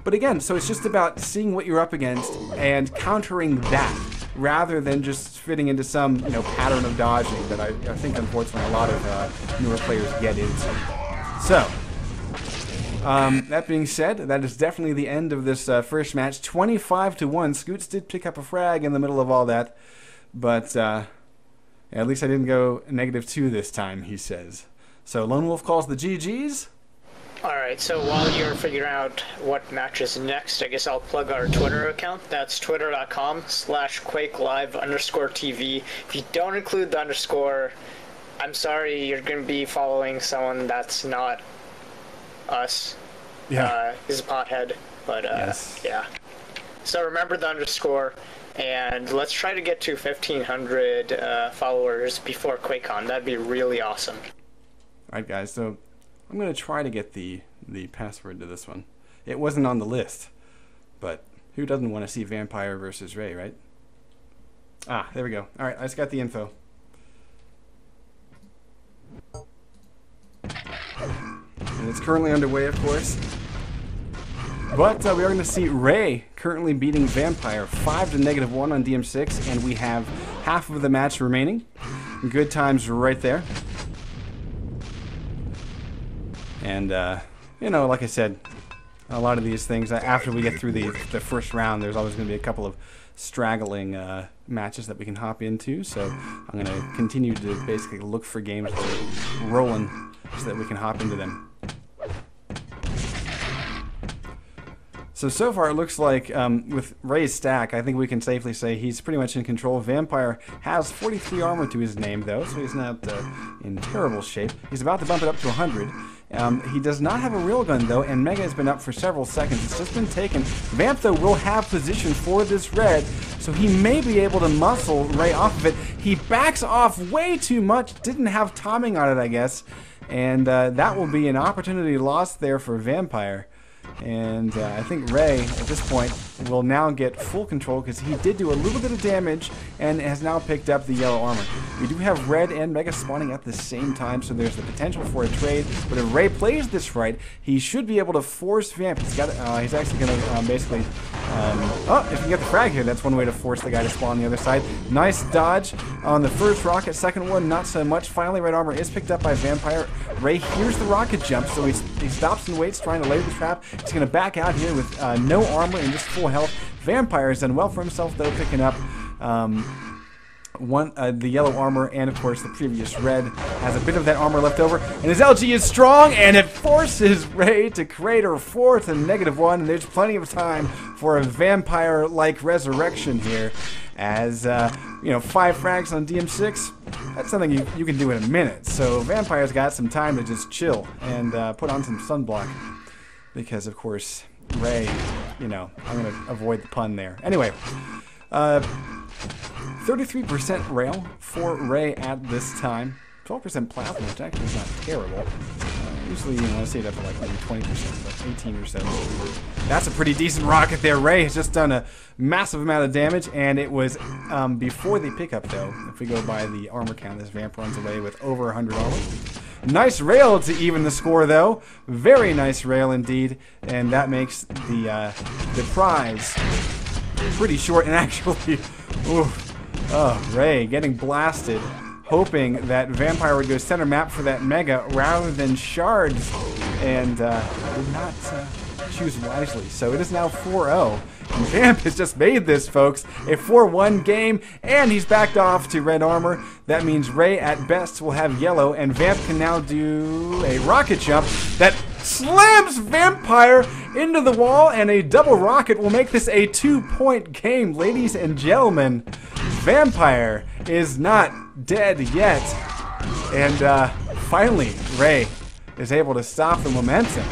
But again, so it's just about seeing what you're up against and countering that, rather than just fitting into some pattern of dodging that I think unfortunately a lot of newer players get into. So that being said, that is definitely the end of this first match. 25-1. Scoots did pick up a frag in the middle of all that, but at least I didn't go -2 this time, he says. So Lone Wolf calls the GGs. Alright, so while you're figuring out what match is next, I guess I'll plug our Twitter account. That's twitter.com/QuakeLive_TV. If you don't include the underscore, I'm sorry, you're going to be following someone that's not us. Yeah. He's a pothead, but yes. Yeah. So remember the underscore, and let's try to get to 1,500 followers before QuakeCon. That'd be really awesome. Alright guys, so I'm going to try to get the password to this one. It wasn't on the list, but who doesn't want to see Vampire versus Ray, right? Ah, there we go. Alright, I just got the info. And it's currently underway, of course. But we are going to see Ray currently beating Vampire 5 to -1 on DM6, and we have half of the match remaining. Good times right there. And, like I said, a lot of these things, after we get through the first round, there's always going to be a couple of straggling matches that we can hop into. So I'm going to continue to basically look for games that are rolling so that we can hop into them. So far it looks like with Ray's stack, I think we can safely say he's pretty much in control. Vampire has 43 armor to his name, though, so he's not in terrible shape. He's about to bump it up to 100. He does not have a railgun, though, and Mega has been up for several seconds. It's just been taken. Vamp, though, will have position for this red, so he may be able to muscle Ray off of it. He backs off way too much. Didn't have timing on it, I guess, and that will be an opportunity lost there for Vampire. And I think Ray, at this point, will now get full control because he did do a little bit of damage and has now picked up the yellow armor. We do have Red and Mega spawning at the same time, so there's the potential for a trade. But if Ray plays this right, he should be able to force Vamp. He's actually going to basically... if you can get the frag here, that's one way to force the guy to spawn on the other side. Nice dodge on the first rocket. Second one, not so much. Finally, red armor is picked up by Vampire. Ray hears the rocket jump, so he stops and waits, trying to lay the trap. He's going to back out here with no armor and just full health. Vampire has done well for himself, though, picking up the yellow armor, and of course the previous red has a bit of that armor left over, and his LG is strong, and it forces Ray to crater 4 to -1, and there's plenty of time for a Vampire-like resurrection here, as 5 frags on DM6, that's something you can do in a minute. So Vampire's got some time to just chill and put on some sunblock, because of course Ray, I'm going to avoid the pun there. Anyway, 33% rail for Ray at this time. 12% plasma, which actually is not terrible. Usually you want to see it up to like maybe 20%, but 18 or so. That's a pretty decent rocket there. Ray has just done a massive amount of damage, and it was before the pickup, though. If we go by the armor count, this Vamp runs away with over 100 armor. Nice rail to even the score, though. Very nice rail indeed, and that makes the prize pretty short. And actually, Ray getting blasted, hoping that Vampire would go center map for that Mega rather than shards, and did not choose wisely. So it is now 4-0. And Vamp has just made this, folks, a 4-1 game, and he's backed off to red armor. That means Ray at best will have yellow, and Vamp can now do a rocket jump that slams Vampire into the wall, and a double rocket will make this a 2-point game. Ladies and gentlemen, Vampire is not dead yet, and finally Ray is able to stop the momentum.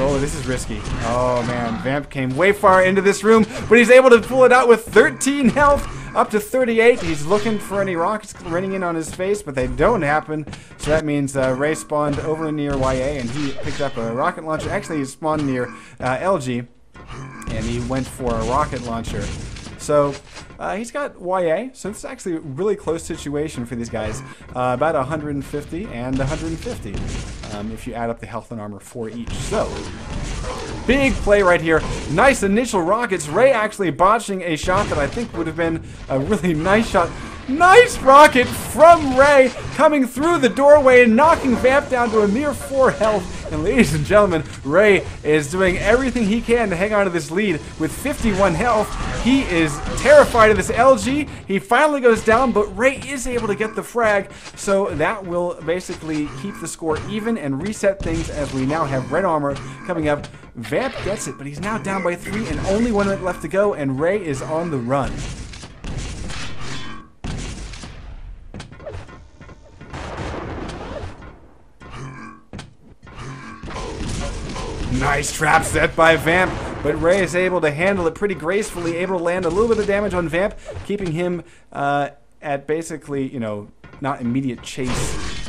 Oh, this is risky. Oh man, Vamp came way far into this room, but he's able to pull it out with 13 health, up to 38. He's looking for any rockets raining in on his face, but they don't happen. So that means Ray spawned over near YA, and he picked up a rocket launcher. Actually, he spawned near LG, and he went for a rocket launcher. So he's got YA, so it's actually a really close situation for these guys. About 150 and 150 if you add up the health and armor for each. So Big play right here. Nice initial rockets. Ray actually botching a shot that I think would have been a really nice shot. Nice rocket from Ray coming through the doorway and knocking Vamp down to a mere 4 health. And ladies and gentlemen, Ray is doing everything he can to hang on to this lead with 51 health. He is terrified of this LG. He finally goes down, but Ray is able to get the frag. So that will basically keep the score even and reset things as we now have red armor coming up. Vamp gets it, but he's now down by 3 and only 1 minute left to go, and Ray is on the run. Nice trap set by Vamp, but Ray is able to handle it pretty gracefully, able to land a little bit of damage on Vamp, keeping him at basically, you know, not immediate chase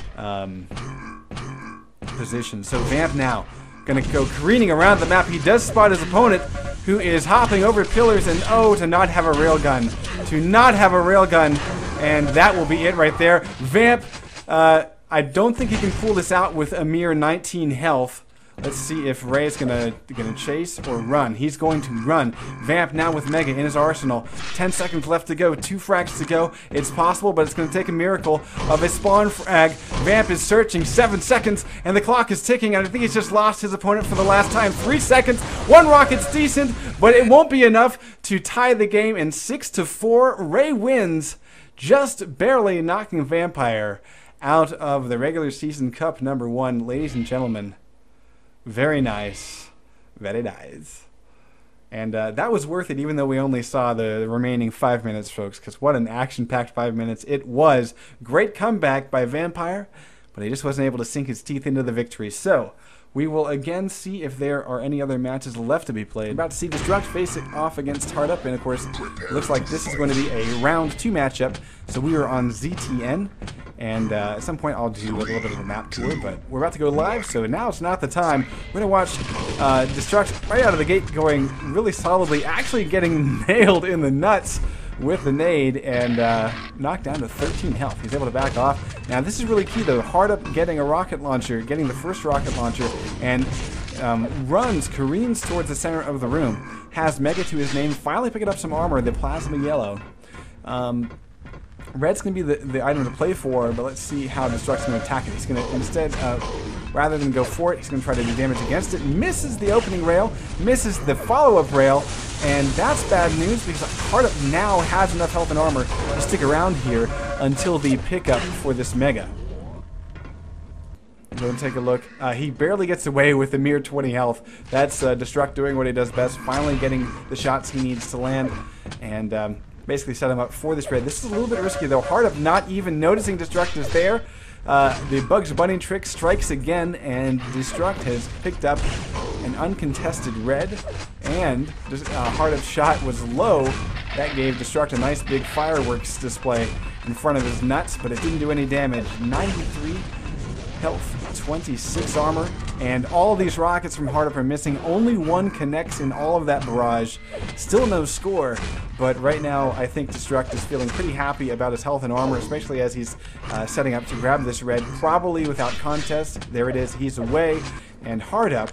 position. So Vamp now gonna go careening around the map. He does spot his opponent, who is hopping over pillars, and oh, to not have a railgun. To not have a railgun, and that will be it right there. Vamp, I don't think he can pull this out with a mere 19 health. Let's see if Ray's gonna chase or run. He's going to run. Vamp now with Mega in his arsenal. 10 seconds left to go. 2 frags to go. It's possible, but it's gonna take a miracle of a spawn frag. Vamp is searching. 7 seconds, and the clock is ticking. And I think he's just lost his opponent for the last time. 3 seconds. 1 rocket's decent, but it won't be enough to tie the game. In 6-4, Ray wins, just barely knocking Vampire out of the regular season cup #1. Ladies and gentlemen, very nice. Very nice. And that was worth it, even though we only saw the remaining 5 minutes, folks, because what an action-packed 5 minutes it was. Great comeback by Vampire, but he just wasn't able to sink his teeth into the victory. So we will again see if there are any other matches left to be played. We're about to see Destruct face it off against Hard Up, and of course, it looks like this is going to be a round 2 matchup. So we are on ZTN, and at some point I'll do a little bit of a map tour, but we're about to go live, so now it's not the time. We're going to watch Destruct right out of the gate going really solidly, actually getting nailed in the nuts with the nade, and knocked down to 13 health. He's able to back off. Now this is really key though. Hard Up getting a rocket launcher, getting the first rocket launcher, and careens towards the center of the room. Has Mega to his name, finally picking up some armor, the plasma yellow. Red's going to be the item to play for, but let's see how Destruct's going to attack it. He's going to instead, rather than go for it, he's going to try to do damage against it. Misses the opening rail, misses the follow-up rail, and that's bad news because Hard Up now has enough health and armor to stick around here until the pickup for this Mega. Go and take a look. He barely gets away with a mere 20 health. That's Destruct doing what he does best, finally getting the shots he needs to land, and basically set him up for this raid. This is a little bit risky though. Hard Up not even noticing Destruct is there. The Bugs Bunny trick strikes again, and Destruct has picked up an uncontested red, and Hard Up's shot was low. That gave Destruct a nice big fireworks display in front of his nuts, but it didn't do any damage. 93 health, 26 armor, and all of these rockets from Hard Up are missing. Only 1 connects in all of that barrage. Still no score, but right now I think Destruct is feeling pretty happy about his health and armor, especially as he's setting up to grab this red, probably without contest. There it is, he's away, and Hard Up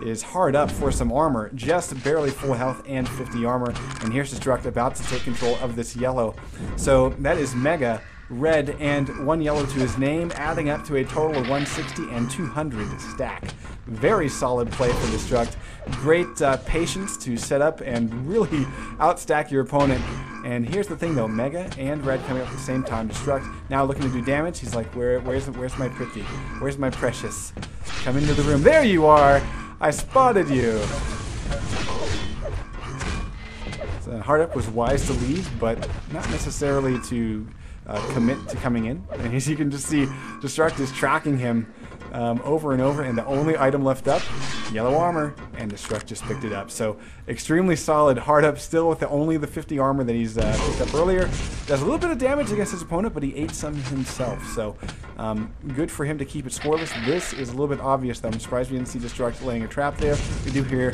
is hard up for some armor, just barely full health and 50 armor, and here's Destruct about to take control of this yellow. So that is Mega, red, and 1 yellow to his name, adding up to a total of 160 and 200 stack. Very solid play for Destruct. Great patience to set up and really outstack your opponent. And here's the thing though, Mega and red coming up at the same time. Destruct now looking to do damage. He's like, where's my pretty? Where's my precious? Come into the room. There you are! I spotted you! So Hard Up was wise to leave, but not necessarily to commit to coming in. And as you can just see, Destruct is tracking him over and over, and the only item left up, yellow armor, and Destruct just picked it up. So extremely solid. Hard Up still with only the 50 armor that he's picked up earlier. Does a little bit of damage against his opponent, but he ate some himself. So good for him to keep it scoreless. This is a little bit obvious though. I'm surprised we didn't see Destruct laying a trap there. We do hear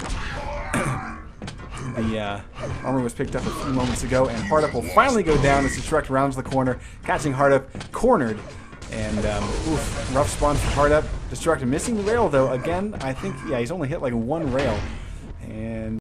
the armor was picked up a few moments ago, and Hard Up will finally go down as Destruct rounds the corner, catching Hard Up cornered And, oof, rough spawn for Hard Up. Destructive. Missing the rail, though. Again, I think, yeah, he's only hit like one rail. And